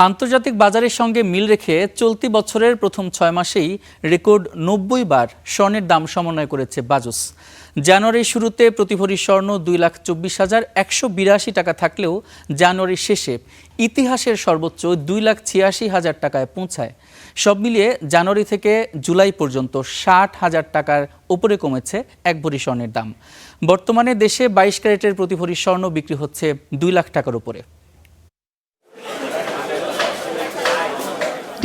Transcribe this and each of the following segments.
আন্তর্জাতিক বাজারের সঙ্গে মিল রেখে চলতি বছরের প্রথম 6 মাসেই রেকর্ড 90 বার স্বর্ণের দাম সমন্বয় করেছে বাজুস। জানুয়ারির শুরুতে প্রতি ভরি স্বর্ণ 2,24,182 টাকা থাকলেও জানুয়ারির শেষে ইতিহাসের সর্বোচ্চ 2,86,000 টাকায় পৌঁছায়। সব মিলিয়ে জানুয়ারি থেকে জুলাই পর্যন্ত 60,000 টাকার উপরে কমেছে এক ভরি স্বর্ণের দাম। বর্তমানে দেশে 22 ক্যারেটের প্রতি ভরি স্বর্ণ বিক্রি হচ্ছে 2 লাখ টাকার উপরে।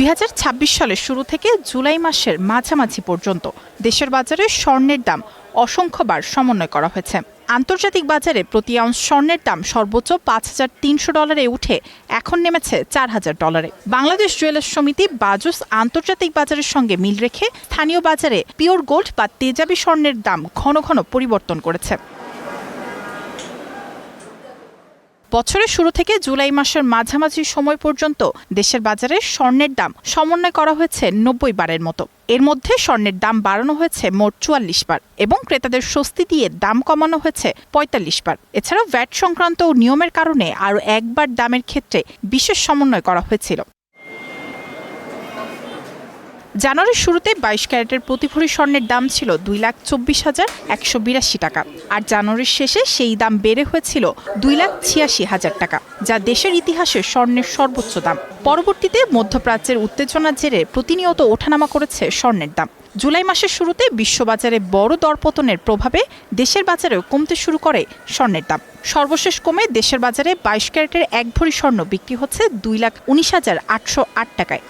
2026 সালের শুরু থেকে জুলাই মাসের মাঝামাঝি পর্যন্ত দেশের বাজারে স্বর্ণের দাম অসংখ্যবার সমন্বয় করা হয়েছে। আন্তর্জাতিক বাজারে প্রতি আউন্স স্বর্ণের দাম সর্বোচ্চ $5,300 উঠে এখন নেমেছে $4,000। বাংলাদেশ জুয়েলার্স সমিতি বাজুস আন্তর্জাতিক বাজারের সঙ্গে মিল রেখে স্থানীয় বাজারে পিওর গোল্ড বা তেজাবি স্বর্ণের দাম ঘন ঘন পরিবর্তন করেছে। বছরের শুরু থেকে জুলাই মাসের মাঝামাঝি সময় পর্যন্ত দেশের বাজারে স্বর্ণের দাম সমন্বয় করা হয়েছে 90 বারের মতো। এর মধ্যে স্বর্ণের দাম বাড়ানো হয়েছে মোট 44 বার এবং ক্রেতাদের স্বস্তি দিয়ে দাম কমানো হয়েছে 45 বার। এছাড়াও ভ্যাট সংক্রান্ত নিয়মের কারণে আরও একবার দামের ক্ষেত্রে বিশেষ সমন্বয় করা হয়েছিল। জানুয়ারির শুরুতে 22 ক্যারেটের প্রতি ভরি স্বর্ণের দাম ছিল 2,24,182 টাকা, আর জানুয়ারির শেষে সেই দাম বেড়ে হয়েছিল 2,86,000 টাকা, যা দেশের ইতিহাসে স্বর্ণের সর্বোচ্চ দাম। পরবর্তীতে মধ্যপ্রাচ্যের উত্তেজনার জেরে প্রতিনিয়ত ওঠানামা করেছে স্বর্ণের দাম। জুলাই মাসের শুরুতে বিশ্ববাজারে বড় দরপতনের প্রভাবে দেশের বাজারেও কমতে শুরু করে স্বর্ণের দাম। সর্বশেষ কমে দেশের বাজারে 22 ক্যারেটের এক ভরি স্বর্ণ বিক্রি হচ্ছে 2,19,808 টাকায়।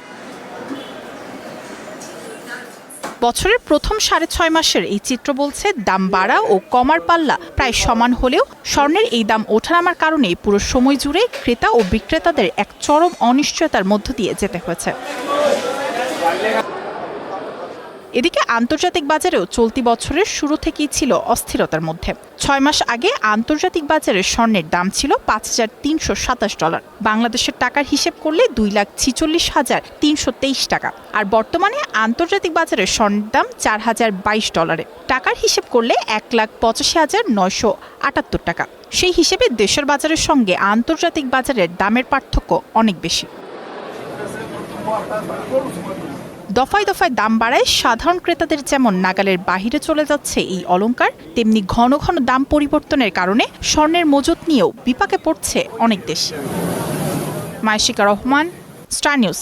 বছরের প্রথম 6.5 মাসের এই চিত্র বলছে দাম বাড়া ও কমার পাল্লা প্রায় সমান হলেও স্বর্ণের এই দাম ওঠানামার কারণেই পুরো সময় জুড়ে ক্রেতা ও বিক্রেতাদের এক চরম অনিশ্চয়তার মধ্য দিয়ে যেতে হয়েছে। এদিকে আন্তর্জাতিক বাজারেও চলতি বছরের শুরু থেকেই ছিল অস্থিরতার মধ্যে। 6 মাস আগে আন্তর্জাতিক বাজারে স্বর্ণের দাম ছিল $5,327, বাংলাদেশের টাকার হিসেব করলে 2,46,323 টাকা, আর বর্তমানে আন্তর্জাতিক বাজারে স্বর্ণের দাম $4,022, টাকার হিসেব করলে 1,85,978 টাকা। সেই হিসেবে দেশের বাজারের সঙ্গে আন্তর্জাতিক বাজারের দামের পার্থক্য অনেক বেশি। দফায় দফায় দাম বাড়ায় সাধারণ ক্রেতাদের যেমন নাগালের বাহিরে চলে যাচ্ছে এই অলংকার, তেমনি ঘন ঘন দাম পরিবর্তনের কারণে স্বর্ণের মজুত নিয়েও বিপাকে পড়ছে অনেক দেশ। মায়েশিকা রহমান, স্টার নিউজ।